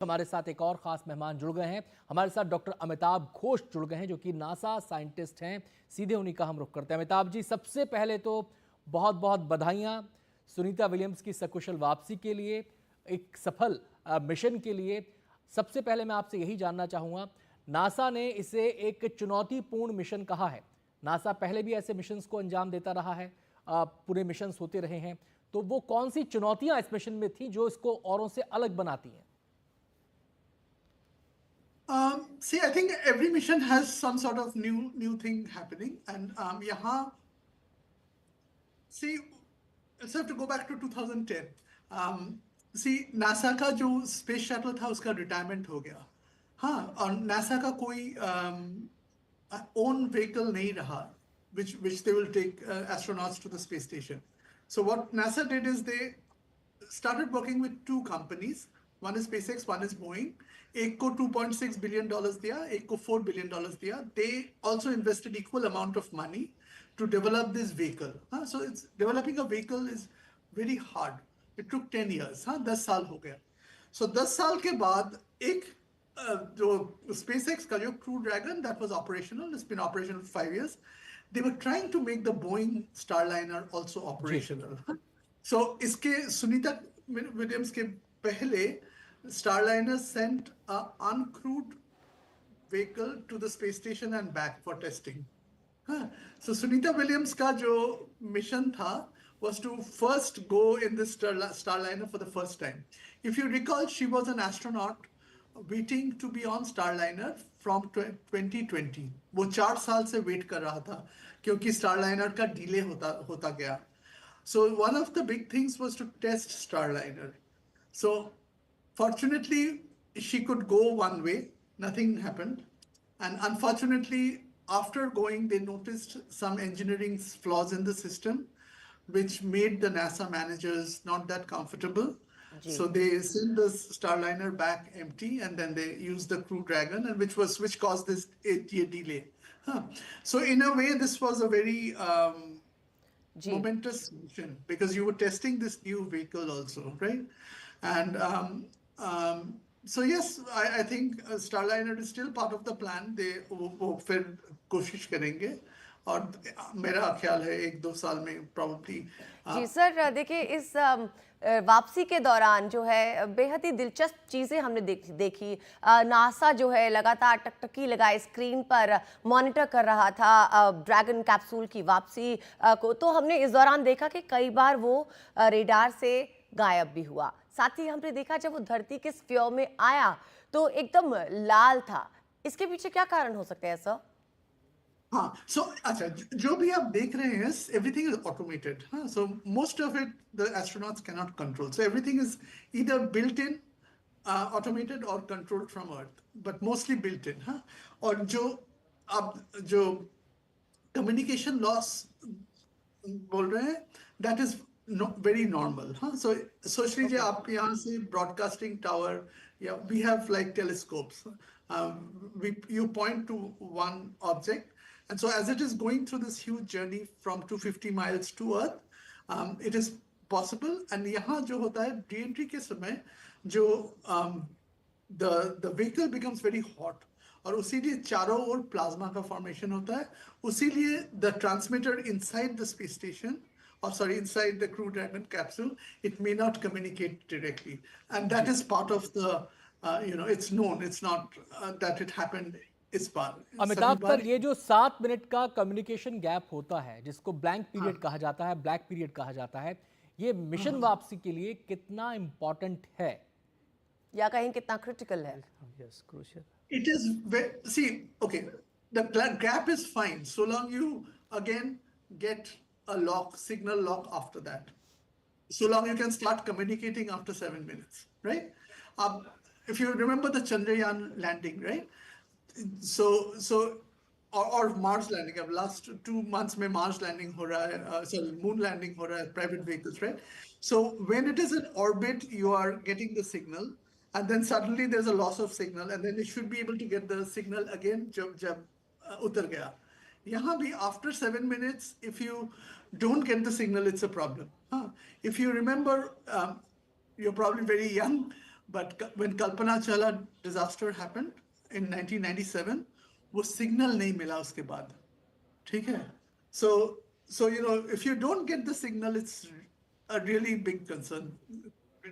हमारे साथ एक और खास मेहमान जुड़ गए हैं। हमारे साथ डॉक्टर अमिताभ घोष जुड़ गए हैं, जो कि नासा साइंटिस्ट हैं। सीधे उन्हीं का हम रुख करते हैं। अमिताभ जी, सबसे पहले तो बहुत बहुत बधाइयाँ सुनीता विलियम्स की सकुशल वापसी के लिए, एक सफल मिशन के लिए। सबसे पहले मैं आपसे यही जानना चाहूँगा, नासा ने इसे एक चुनौतीपूर्ण मिशन कहा है। नासा पहले भी ऐसे मिशंस को अंजाम देता रहा है, पूरे मिशंस होते रहे हैं। तो वो कौन सी चुनौतियां इस मिशन में थी जो इसको औरों से अलग बनाती हैं? See, I think every mission has some sort of new thing happening, and yahan, see, let's have to go back to 2010. See, NASA का जो स्पेस शटल था उसका रिटायरमेंट हो गया। हाँ, और NASA का कोई own vehicle नहीं रहा, which they will take astronauts to the space station. So what NASA did is they started working with two companies. One is SpaceX, one is Boeing. एक को $2.6 billion दिया, एक को $4 billion दिया. They also invested equal amount of money to develop this vehicle. So it's developing a vehicle is very hard. It took 10 years. 10 साल हो गया. So 10 साल के बाद एक जो SpaceX का जो Crew Dragon that was operational, it's been operational for 5 years. They were trying to make the Boeing Starliner also ji. operational. So इसके सुनीता विलियम्स के पहले Starliner sent a uncrewed vehicle to the space station and back for testing. So Sunita Williams का जो mission था was to first go in this Starliner for the first time. If you recall, she was an astronaut waiting to be on Starliner from 2020. वो 4 साल से wait कर रहा था क्योंकि Starliner का delay होता गया. So one of the big things was to test Starliner. So fortunately, she could go one way, nothing happened. And unfortunately, after going, they noticed some engineering flaws in the system, which made the NASA managers not that comfortable. Ji So they sent the Starliner back empty, and then they used the Crew Dragon, and which caused this 8-year delay. So in a way, this was a very ji momentous mission because you were testing this new vehicle also, right? And so yes, I think Starliner is still part of the plan. they वो फिर कोशिश करेंगे और मेरा ख्याल है 1-2 साल में probably जी सर, देखिए इस वापसी के दौरान जो है बेहद ही दिलचस्प चीज़ें हमने देखी। नासा जो है लगातार टकटकी लगाए स्क्रीन पर मॉनिटर कर रहा था ड्रैगन कैप्सूल की वापसी को। तो हमने इस दौरान देखा कि कई बार वो रेडार से गायब भी हुआ। साथ ही हमने देखा जब वो धरती के स्फीयर में आया तो एकदम लाल था। इसके पीछे क्या कारण हो सकते हैं सर? हाँ, so अच्छा जो भी आप देख रहे हैं everything is automated. हाँ, so most of it the astronauts cannot control. So everything is either built in, automated or controlled from Earth, but mostly built in. हाँ, और जो आप जो communication loss बोल रहे हैं that is very normal. हाँ, so सोच लीजिए आप यहाँ से broadcasting tower या we have like telescopes. You point to one object, and so as it is going through this huge journey from 250 miles to Earth, it is possible. And यहाँ जो होता है re-entry के समय जो the vehicle becomes very hot और उसीलिए चारों ओर plasma का फॉर्मेशन होता है. उसीलिए the transmitter inside the space station or sorry, inside the Crew Dragon capsule, it may not communicate directly. And that is part of the, it's known, it's not that it happened इस बार. सभी अमिताभ बार sir, ये जो 7 minute का communication gap होता है, जिसको blank period हाँ, कहा जाता है, ब्लैक पीरियड कहा जाता है, ये मिशन हाँ. वापसी के लिए कितना इंपॉर्टेंट है? या कहीं कितना क्रिटिकल है? Yes, crucial. It is, see, okay, the gap is fine so long you again get a signal lock after that. So long you can start communicating after 7 minutes, right? If you remember the Chandrayaan landing, right? So or Mars landing. Of last 2 months, में Mars landing हो रहा है, sorry, moon landing हो रहा है, private vehicles, right? So when it is in orbit, you are getting the signal, and then suddenly there's a loss of signal, and then you should be able to get the signal again जब उतर गया. यहाँ भी after 7 minutes, if you don't get the signal, it's a problem. If you remember, you're probably very young, but when Kalpana Chawla disaster happened in 1997, वो signal नहीं मिला उसके बाद, ठीक है? So you know, if you don't get the signal, it's a really big concern,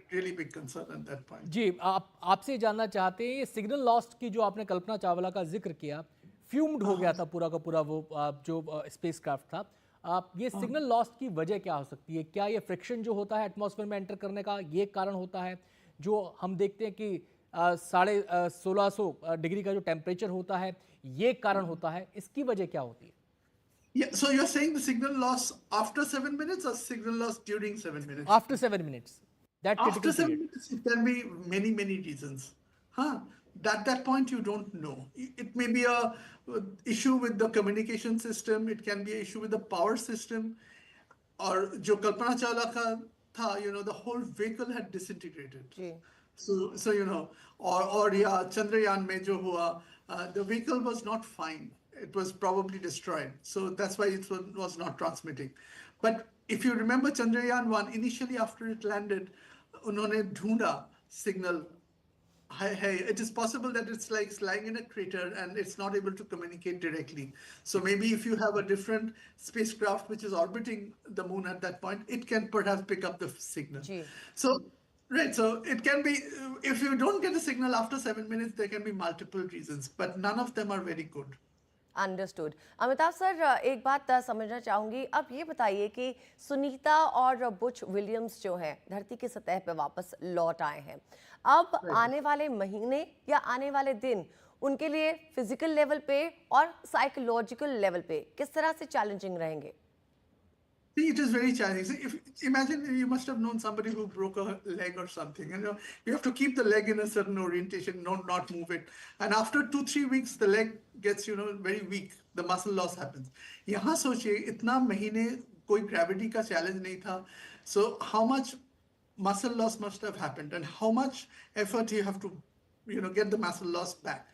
at that point. जी, आपसे जानना चाहते हैं, ये सिग्नल लॉस्ट की जो आपने कल्पना चावला का जिक्र किया, फ्यूम्ड हो गया था पूरा का पूरा वो जो स्पेस क्राफ्ट था। ये सिग्नल लॉस्ट की वजह क्या हो सकती है? क्या ये फ्रिक्शन जो होता है एटमॉस्फेयर में एंटर करने का, ये कारण होता है? जो हम देखते हैं कि 1650 डिग्री का जो टेम्परेचर होता है, ये कारण होता है, इसकी वजह क्या होती है? Yeah, so you're saying the signal loss after 7 minutes or signal loss during 7 minutes? After 7 minutes, that After critical 7 period. minutes, it can be many reasons. Huh? At that point, you don't know. It may be a issue with the communication system. It can be an issue with the power system. Or जो कल्पना चावला का था, you know, the whole vehicle had disintegrated. Ji So you know, or या चंद्रयान में जो हुआ, the vehicle was not fine. It was probably destroyed. So that's why it was not transmitting. But if you remember Chandrayaan-1, initially after it landed, उन्होंने ढूंढा signal. Hey, it is possible that it's like lying in a crater and it's not able to communicate directly. So maybe if you have a different spacecraft which is orbiting the moon at that point, it can perhaps pick up the signal. जी So, right, so it can be, if you don't get a signal after 7 minutes, there can be multiple reasons, but none of them are very good. Understood. Amitabh sir, एक बात समझना चाहूंगी, अब ये बताइए कि सुनीता और बुच विलियम्स जो हैं धरती की सतह पे वापस लौट आए हैं, अब आने वाले महीने या आने वाले दिन उनके लिए फिजिकल लेवल पे और साइकोलॉजिकल लेवल पे किस तरह से चैलेंजिंग रहेंगे? See, it is very challenging. See, imagine you must have known somebody who broke a leg or something. You know, you have to keep the leg in a certain orientation, not move it. And after 2-3 weeks, the leg gets, you know, very weak. The muscle loss happens. यहाँ सोचिए, इतना महीने कोई gravity का challenge नहीं था. So how much muscle loss must have happened, and how much effort you have to, you know, get the muscle loss back.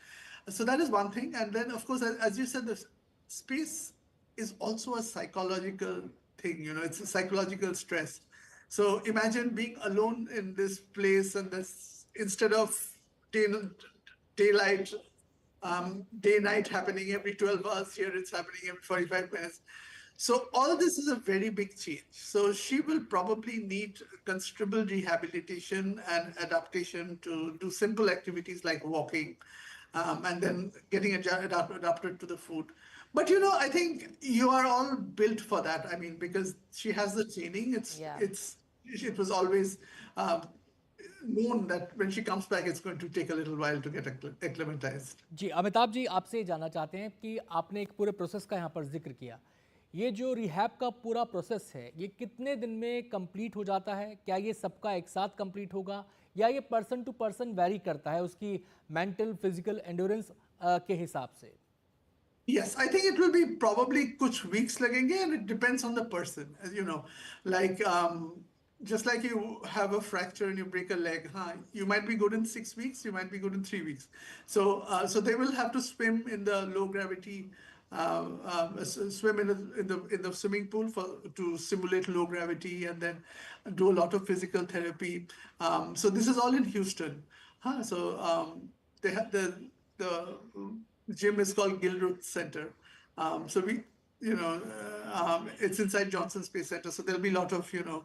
So that is one thing. And then, of course, as you said, the space is also a psychological thing, you know, it's a psychological stress. So imagine being alone in this place, and this, instead of daylight, day night happening every 12 hours, here it's happening every 45 minutes. So all this is a very big change. So she will probably need considerable rehabilitation and adaptation to do simple activities like walking, and then getting adapted to the food. But you know, I think you are all built for that. I mean, because she has the training. It was always known that when she comes back, it's going to take a little while to get acclimatized. जी, अमिताभ जी, आपसे ये जानना चाहते हैं कि आपने एक पूरे process का यहाँ पर जिक्र किया, ये जो रिहैब का पूरा प्रोसेस है, ये कितने दिन में कंप्लीट हो जाता है? क्या ये सबका एक साथ कंप्लीट होगा, या ये पर्सन टू पर्सन वैरी करता है उसकी मेंटल फिजिकल एंड्योरेंस के हिसाब से? Yes, I think it will be probably kuch weeks lagenge, and it depends on the person. You know, like just like you have a fracture and you break a leg, you might be good in 6 weeks, you might be good in 3 weeks. So they will have to swim in the low gravity, swim in the swimming pool to simulate low gravity, and then do a lot of physical therapy. So this is all in Houston. So they have the gym is called Gilruth Center. So we, you know, it's inside Johnson Space Center. So there'll be a lot of, you know,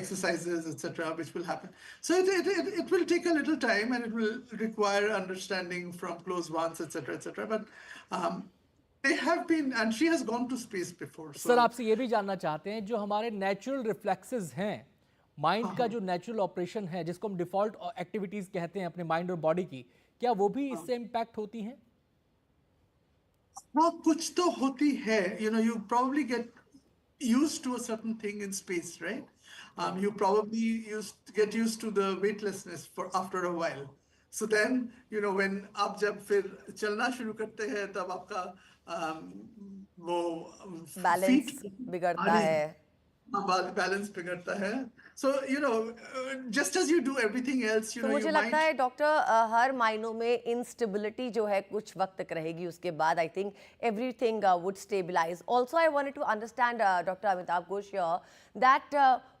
exercises, etc., which will happen. So it will take a little time, and it will require understanding from close ones, etc., etc. But they have been, and she has gone to space before. So, sir, आपसे ये भी जानना चाहते हैं, जो हमारे natural reflexes हैं, mind का जो नेचुरल ऑपरेशन है, जिसको हम डिफॉल्ट एक्टिविटीज कहते हैं अपने माइंड और बॉडी की, क्या वो भी इससे इम्पैक्ट होती हैं? हाँ, कुछ तो होती है. You know, you probably get used to a certain thing in space, right? You probably get used to the weightlessness for after a while. So then, you know, when आप जब फिर चलना शुरू करते हैं, तब आपका वो बैलेंस बिगड़ता है। बैलेंस बिगड़ता है. So you know, just as you do everything else, you तो know, मुझे you लगता might. है डॉक्टर हर मायनों में इंस्टेबिलिटी जो है कुछ वक्त तक रहेगी, उसके बाद I think everything would stabilize. Also I wanted to understand doctor Amitabh Ghosh that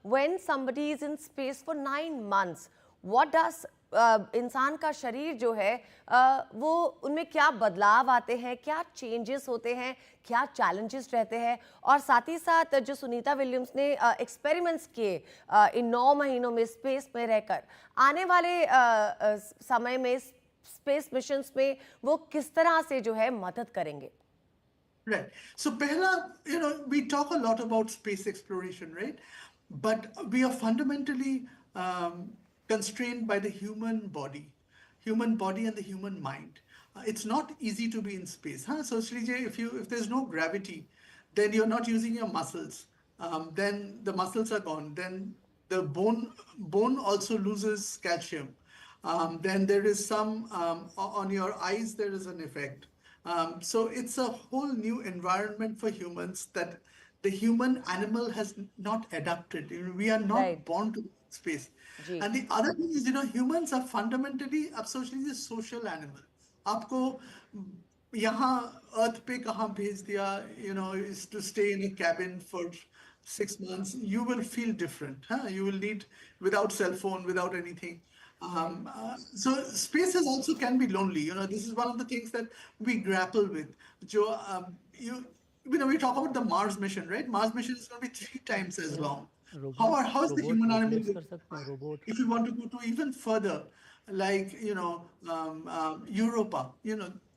when somebody is in space for 9 months, what does इंसान का शरीर जो है वो उनमें क्या बदलाव आते हैं, क्या चेंजेस होते हैं, क्या चैलेंजेस रहते हैं, और साथ ही साथ जो सुनीता विलियम्स ने एक्सपेरिमेंट्स किए इन 9 महीनों में स्पेस में रहकर, आने वाले समय में स्पेस मिशंस में वो किस तरह से जो है मदद करेंगे? Right. So, Pehla, we talk a lot about space exploration, right? But we are fundamentally constrained by the human body and the human mind. It's not easy to be in space, huh? So, Srijay, if there's no gravity, then you're not using your muscles. Then the muscles are gone. Then the bone also loses calcium. Then there is some on your eyes. There is an effect. So it's a whole new environment for humans that the human animal has not adapted. We are not Right. born to space. Ji. And the other thing is, humans are fundamentally, socially a social animal. आपको यहाँ अर्थ पे कहाँ भेज दिया, is to stay in a cabin for 6 months, you will feel different. You will need, without cell phone, without anything. So spaces also can be lonely. This is one of the things that we grapple with. Jo, we talk about the Mars mission, right? Mars mission is going to be 3 times as long. How is the human animal going to survive? If you want to go to even further, like Europa,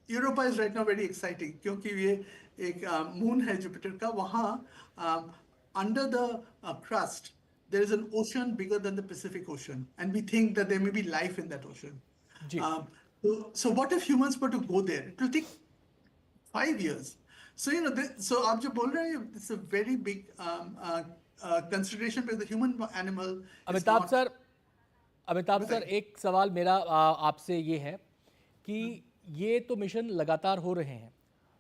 Europa is right now very exciting क्योंकि ये एक moon है Jupiter का, वहाँ under the crust there is an ocean bigger than the Pacific Ocean, and we think that there may be life in that ocean. Ji. So what if humans were to go there? It will take 5 years. So so आप जो बोल रहे हैं, it's a very big consideration because the human animal is Amitabh not. Sir, Amitabh sir, एक सवाल मेरा आपसे ये है कि ये तो मिशन लगातार हो रहे हैं,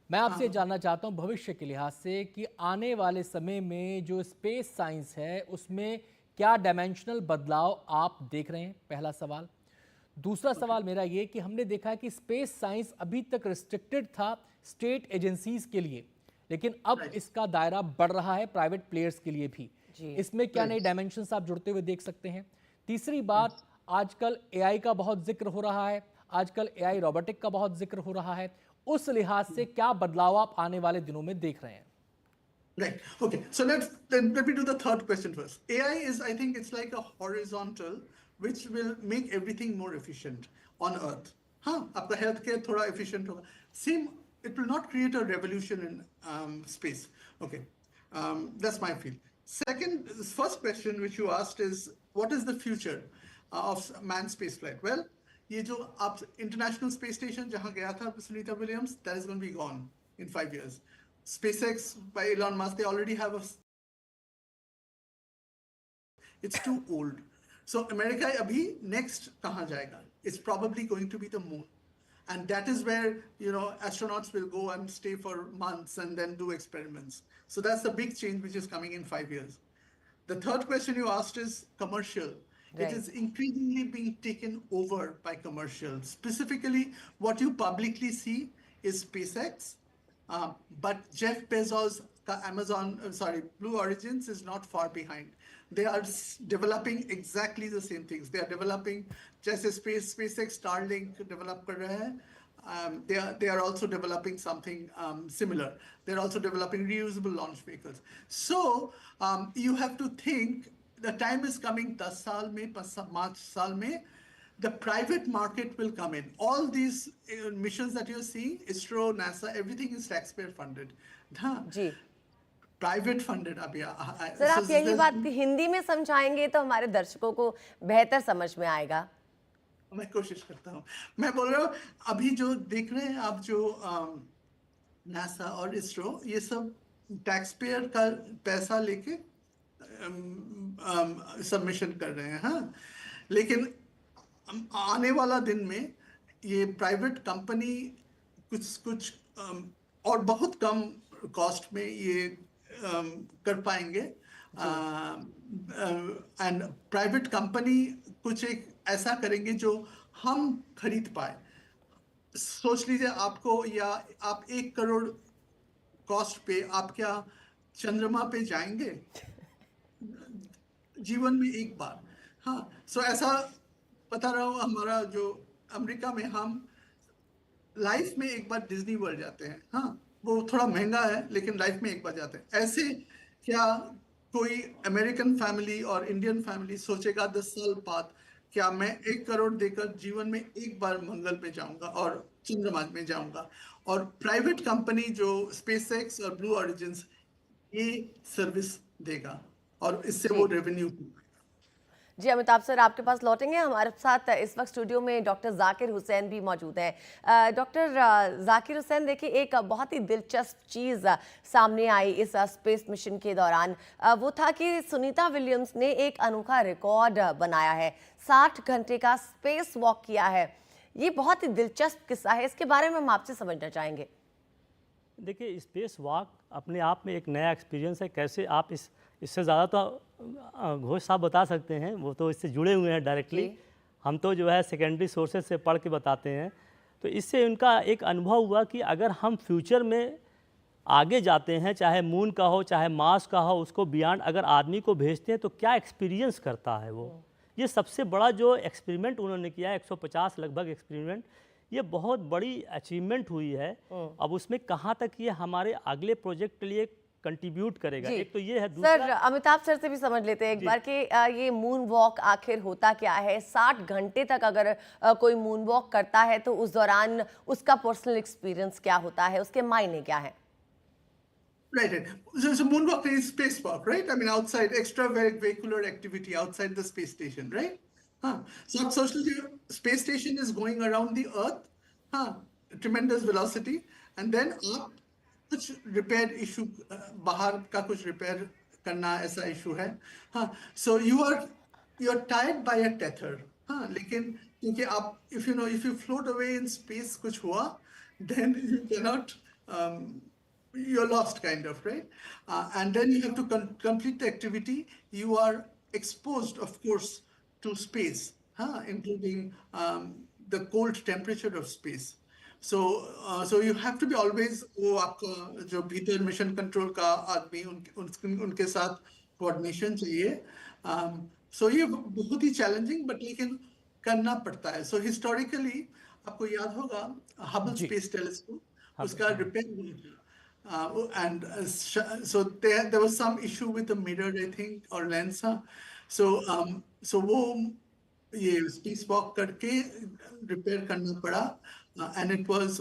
मैं आपसे जानना चाहता हूं भविष्य के लिहाज से कि आने वाले समय में जो स्पेस साइंस है उसमें क्या डायमेंशनल बदलाव आप देख रहे हैं, पहला सवाल। दूसरा सवाल मेरा ये कि हमने देखा है कि स्पेस साइंस अभी तक रिस्ट्रिक्टेड था स्टेट एजेंसीज के लिए, लेकिन अब इसका दायरा बढ़ रहा है प्राइवेट प्लेयर्स के लिए भी। इसमें क्या नए डायमेंशंस आप जुड़ते हुए देख सकते हैं? तीसरी बात, आजकल एआई का बहुत जिक्र हो रहा है, आजकल एआई रोबोटिक का बहुत जिक्र हो रहा है, उस लिहाज से क्या बदलाव आप आने वाले दिनों में देख रहे हैं? Right. Okay. So let me do the third question first. AI is, I think, it's like a horizontal which will make everything more efficient on Earth. हाँ, आपका healthcare थोड़ा efficient होगा. Same, it will not create a revolution in space. Okay. That's my feel. First question which you asked is, what is the future of manned spaceflight? Well, ये जो आप international space station जहाँ गया था Sunita Williams, that is going to be gone in 5 years. SpaceX by Elon Musk, they already have it's too old. So America अभी next कहाँ जाएगा? It's probably going to be the moon. And that is where, astronauts will go and stay for months and then do experiments. So that's the big change which is coming in 5 years. The third question you asked is commercial. Right. It is increasingly being taken over by commercials. Specifically, what you publicly see is SpaceX, but Jeff Bezos, Blue Origins is not far behind. They are developing exactly the same things. They are developing, just as SpaceX, Starlink develop कर रहे हैं. They are also developing something similar. They're also developing reusable launch vehicles. So you have to think, the time is coming, 10 साल में, 5 साल में, the private market will come in. All these missions that you're seeing, ISRO, NASA, everything is taxpayer funded. जी Private funded अभी. Sir, आप यही बात हिंदी में समझाएंगे तो हमारे दर्शकों को बेहतर समझ में आएगा। मैं कोशिश करता हूँ। मैं बोल रहा हूँ, अभी जो देख रहे हैं आप, जो नासा और इसरो, ये सब टैक्सपेयर का पैसा लेके सबमिशन कर रहे हैं, हाँ। लेकिन आने वाला दिन में ये प्राइवेट कंपनी कुछ और बहुत कम कॉस्ट में ये कर पाएंगे, एंड प्राइवेट कंपनी कुछ एक ऐसा करेंगे जो हम खरीद पाए. सोच लीजिए आपको, या आप 1 करोड़ कॉस्ट पे आप क्या चंद्रमा पे जाएंगे जीवन में एक बार? हाँ, सो ऐसा बता रहा हूँ, हमारा जो अमेरिका में हम लाइफ में एक बार डिज्नी वर्ल्ड जाते हैं। हाँ, वो थोड़ा महंगा है लेकिन लाइफ में एक बार जाते हैं। ऐसे क्या कोई अमेरिकन फैमिली और इंडियन फैमिली सोचेगा 10 साल बाद, क्या मैं 1 करोड़ देकर जीवन में एक बार मंगल में जाऊंगा और चंद्रमा में जाऊंगा? और प्राइवेट कंपनी जो स्पेसएक्स और ब्लू ऑरिजिन ये सर्विस देगा और इससे वो जी रेवेन्यू। जी अमिताभ सर, आपके पास लौटेंगे। हमारे साथ इस वक्त स्टूडियो में डॉक्टर जाकिर हुसैन भी मौजूद हैं। डॉक्टर जाकिर हुसैन, देखिए एक बहुत ही दिलचस्प चीज़ सामने आई इस स्पेस मिशन के दौरान। वो था कि सुनीता विलियम्स ने एक अनोखा रिकॉर्ड बनाया है, 60 घंटे का स्पेस वॉक किया है। ये बहुत ही दिलचस्प किस्सा है, इसके बारे में हम आपसे समझना चाहेंगे। देखिए, स्पेस वॉक अपने आप में एक नया एक्सपीरियंस है। कैसे आप इससे ज़्यादा तो घोष साहब बता सकते हैं, वो तो इससे जुड़े हुए हैं डायरेक्टली। जी। हम तो जो है सेकेंडरी सोर्सेज से पढ़ के बताते हैं। तो इससे उनका एक अनुभव हुआ कि अगर हम फ्यूचर में आगे जाते हैं, चाहे मून का हो चाहे मार्स का हो, उसको बियॉन्ड अगर आदमी को भेजते हैं तो क्या एक्सपीरियंस करता है वो। ये सबसे बड़ा जो एक्सपेरिमेंट उन्होंने किया है, 150 लगभग एक्सपेरिमेंट, ये बहुत बड़ी अचीवमेंट हुई है। अब उसमें कहाँ तक ये हमारे अगले प्रोजेक्ट के लिए कंट्रीब्यूट करेगा, जी एक तो ये है। सर, दूसरा, अमिताभ सर से भी समझ लेते हैं एक बार कि ये मून वॉक आखिर होता क्या है। 60 घंटे तक अगर कोई मून वॉक करता है तो उस दौरान उसका पर्सनल एक्सपीरियंस क्या होता है, उसके मायने क्या है? Right. So moonwalk is spacewalk, right? I mean, outside extravehicular activity outside the space station, right? Huh. So social space station is going around the Earth, huh? Tremendous velocity, and then आप कुछ repair issue, बाहर का कुछ repair करना ऐसा issue है। हाँ, so you are tied by a tether. हाँ, लेकिन क्योंकि आप if you float away in space कुछ हुआ, then you cannot you're lost kind of, right? And then you have to complete the activity. You are exposed, of course, to space, including the cold temperature of space. So you have to be always वो आपका जो भीतर mission control का आदमी उनके साथ coordination चाहिए। So ये बहुत ही चैलेंजिंग बट लेकिन करना पड़ता है। So historically आपको याद होगा हबल स्पेस टेलीस्कोप, उसका रिपेयर हुआ था। So there was some issue with the mirror, I think, or lens. So वो ये spacewalk करके repair करना पड़ा, and it was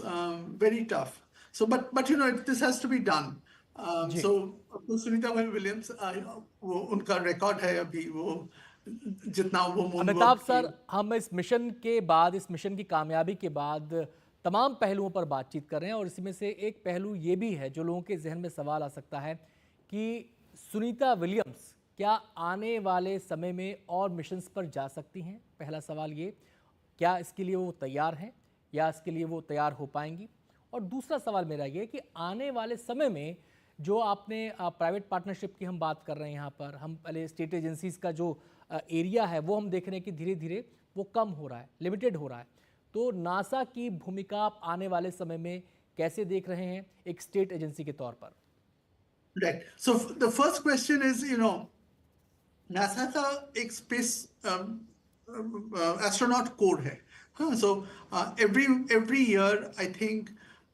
very tough. So but this has to be done. So Sunita Williams वो उनका रिकॉर्ड है अभी, वो जितना वो अमिताभ सर, हम इस मिशन के बाद, इस मिशन की कामयाबी के बाद तमाम पहलुओं पर बातचीत कर रहे हैं और इसमें से एक पहलू ये भी है जो लोगों के जहन में सवाल आ सकता है कि सुनीता विलियम्स क्या आने वाले समय में और मिशंस पर जा सकती हैं। पहला सवाल ये, क्या इसके लिए वो तैयार हैं या इसके लिए वो तैयार हो पाएंगी। और दूसरा सवाल मेरा ये कि आने वाले समय में जो आपने प्राइवेट पार्टनरशिप की हम बात कर रहे हैं, यहाँ पर हम पहले स्टेट एजेंसीज़ का जो एरिया है वो हम देख रहे हैं कि धीरे धीरे वो कम हो रहा है, लिमिटेड हो रहा है। तो नासा की भूमिका आप आने वाले समय में कैसे देख रहे हैं एक स्टेट एजेंसी के तौर पर? Right. So the first question is, NASA का एक स्पेस एस्ट्रोनॉट कोड है। हाँ, so every year I think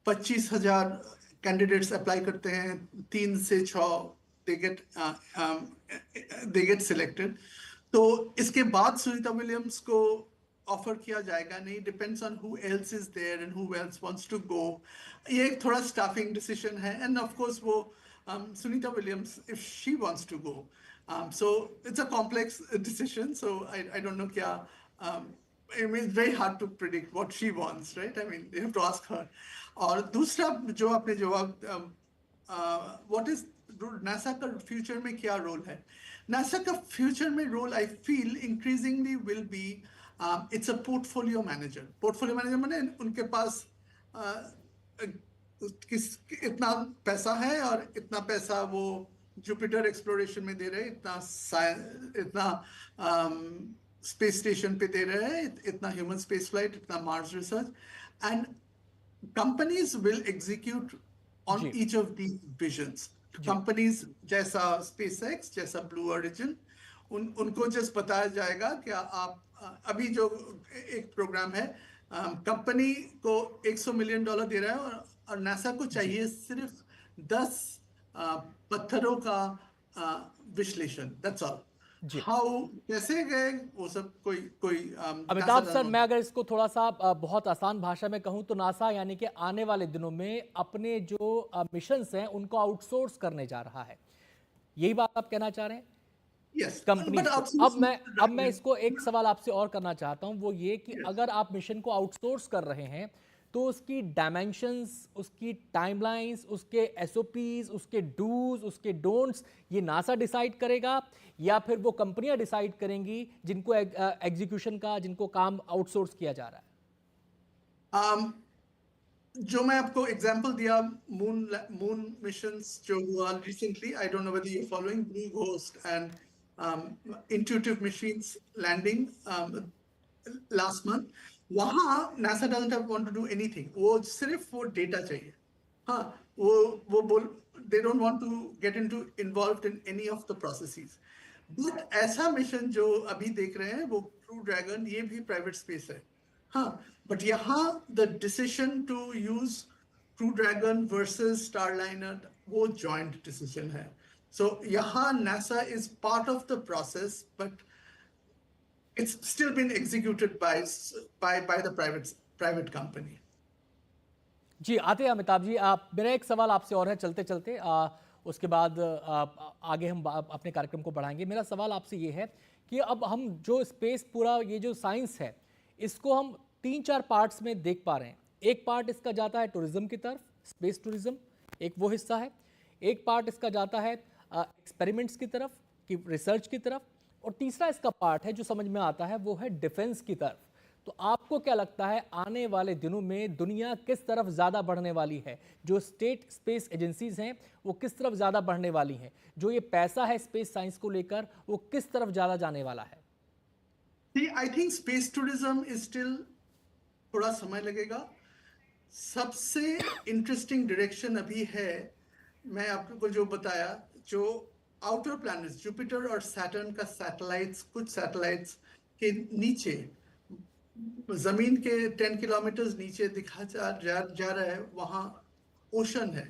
25,000 candidates apply करते हैं, 3 से 6 they get selected. तो इसके बाद सुनीता विलियम्स को ऑफर किया जाएगा नहीं, depends on who else is there and who else wants to go. ये एक थोड़ा स्टाफिंग डिसीजन है, एंड ऑफ कोर्स वो Sunita Williams if she wants to go, so it's a complex decision, so I don't know क्या I mean it's very hard to predict what she wants, right? I mean you have to ask her. और दूसरा जो आपने जवाब, what is NASA का future में क्या role है? नासा का फ्यूचर में role I feel increasingly will be it's a portfolio manager. Portfolio manager माने उनके पास इतना पैसा है और इतना पैसा वो जुपिटर एक्सप्लोरेशन में दे रहे हैं, इतना स्पेस स्टेशन पे दे रहे हैं, इतना ह्यूमन स्पेस फ्लाइट, इतना Mars research, and companies will execute on each of these visions. Companies जैसा स्पेसएक्स, जैसा ब्लू ओरिजिन, उनको जस्ट बताया जाएगा कि आप अभी जो एक प्रोग्राम है, कंपनी को $100 मिलियन दे रहा है, और नासा को चाहिए सिर्फ 10 पत्थरों का विश्लेषण, दैट्स ऑल। जी। हाउ कैसे गए वो सब, कोई कोई अमिताभ सर, मैं अगर इसको थोड़ा सा बहुत आसान भाषा में कहूं तो नासा यानी कि आने वाले दिनों में अपने जो मिशंस हैं उनको आउटसोर्स करने जा रहा है, यही बात आप कहना चाह रहे हैं यस, कंपनी बट को? अब मैं इसको एक सवाल आपसे और करना चाहता हूं, वो ये कि अगर आप मिशन को आउटसोर्स कर रहे हैं तो उसकी डायमेंशंस, उसकी टाइमलाइंस, उसके एसओपीज, उसके डूज, उसके डोंट्स, ये नासा डिसाइड करेगा या फिर वो कंपनियां डिसाइड करेंगी जिनको एग्जीक्यूशन का, जिनको काम आउटसोर्स किया जा रहा है? जो मैं आपको एग्जांपल दिया, मून मिशंस जो हुआ recently, I don't know whether you following Blue Ghost and Intuitive Machines landing last month, वहां NASA doesn't want to do anything, वो सिर्फ वो डेटा चाहिए। हाँ, वो बोल, they don't want to get into involved in any of the processes. But ऐसा mission जो अभी देख रहे हैं वो क्रू ड्रैगन, ये भी प्राइवेट स्पेस है। हाँ, बट यहाँ the decision to use crew Dragon versus Starliner वो जॉइंट डिसीजन है। सो यहाँ NASA is part of the process, but it's still been executed by the private company. जी, आते हैं अमिताभ जी। मेरा एक सवाल आपसे और है चलते चलते, उसके बाद आगे हम अपने कार्यक्रम को बढ़ाएंगे। मेरा सवाल आपसे ये है कि अब हम जो स्पेस, पूरा ये जो साइंस है, इसको हम 3-4 पार्ट्स में देख पा रहे हैं। एक पार्ट इसका जाता है टूरिज्म की तरफ, स्पेस टूरिज्म एक वो हिस्सा है। एक पार्ट इसका जाता है एक्सपेरिमेंट्स की तरफ, की रिसर्च की तरफ, और तीसरा इसका पार्ट है जो समझ में आता है वो है डिफेंस की तरफ। तो आपको क्या लगता है आने वाले दिनों में दुनिया किस तरफ ज़्यादा बढ़ने वाली है? जो स्टेट स्पेस एजेंसीज हैं वो किस तरफ ज़्यादा बढ़ने वाली हैं? जो ये पैसा है स्पेस साइंस को लेकर वो किस तरफ ज़्यादा जाने वाला है? I think space tourism is still, थोड़ा समय लगेगा। सबसे इंटरेस्टिंग डायरेक्शन अभी है, मैं आपको जो बताया, जो आउटर प्लैनेट्स जुपिटर और सैटर्न का सैटेलाइट्स, कुछ सैटेलाइट्स के नीचे, जमीन के 10 किलोमीटर नीचे दिखा जा रहा है, वहाँ ओशन है।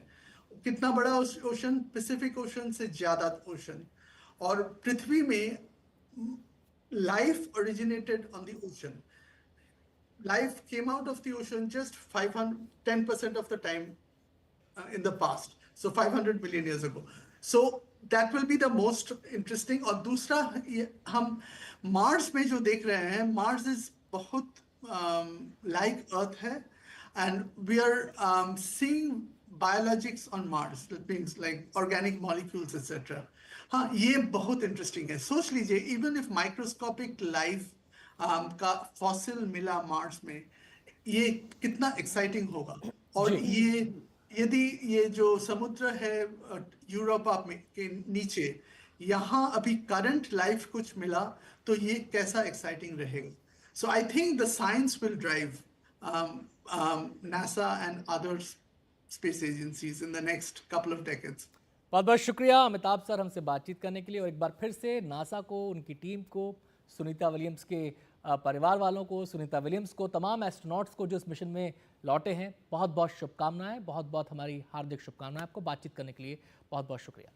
कितना बड़ा ओशन? पैसिफिक ओशन से ज्यादा ओशन। और पृथ्वी में life originated on the ocean. Life came out of the ocean just 10% of the time in the past, so 500 million years ago. So that will be the most interesting. और दूसरा, हम Mars में जो देख रहे हैं, मार्स इज बहुत like अर्थ है, and we are seeing biologics on Mars, that means like organic molecules etc. हाँ, ये बहुत इंटरेस्टिंग है। सोच लीजिए, इवन इफ माइक्रोस्कोपिक लाइफ का फॉसिल मिला मार्स में, ये कितना एक्साइटिंग होगा। और ये यदि ये जो समुद्र है यूरोप में के नीचे, यहाँ अभी करंट लाइफ कुछ मिला, तो ये कैसा एक्साइटिंग रहेगा। So I think the science will drive NASA and other space agencies in the next couple of decades. बहुत बहुत शुक्रिया अमिताभ सर हमसे बातचीत करने के लिए, और एक बार फिर से नासा को, उनकी टीम को, सुनीता विलियम्स के परिवार वालों को, सुनीता विलियम्स को, तमाम एस्ट्रोनॉट्स को जो इस मिशन में लौटे हैं, बहुत बहुत शुभकामनाएं, बहुत बहुत हमारी हार्दिक शुभकामनाएं। आपको बातचीत करने के लिए बहुत बहुत शुक्रिया।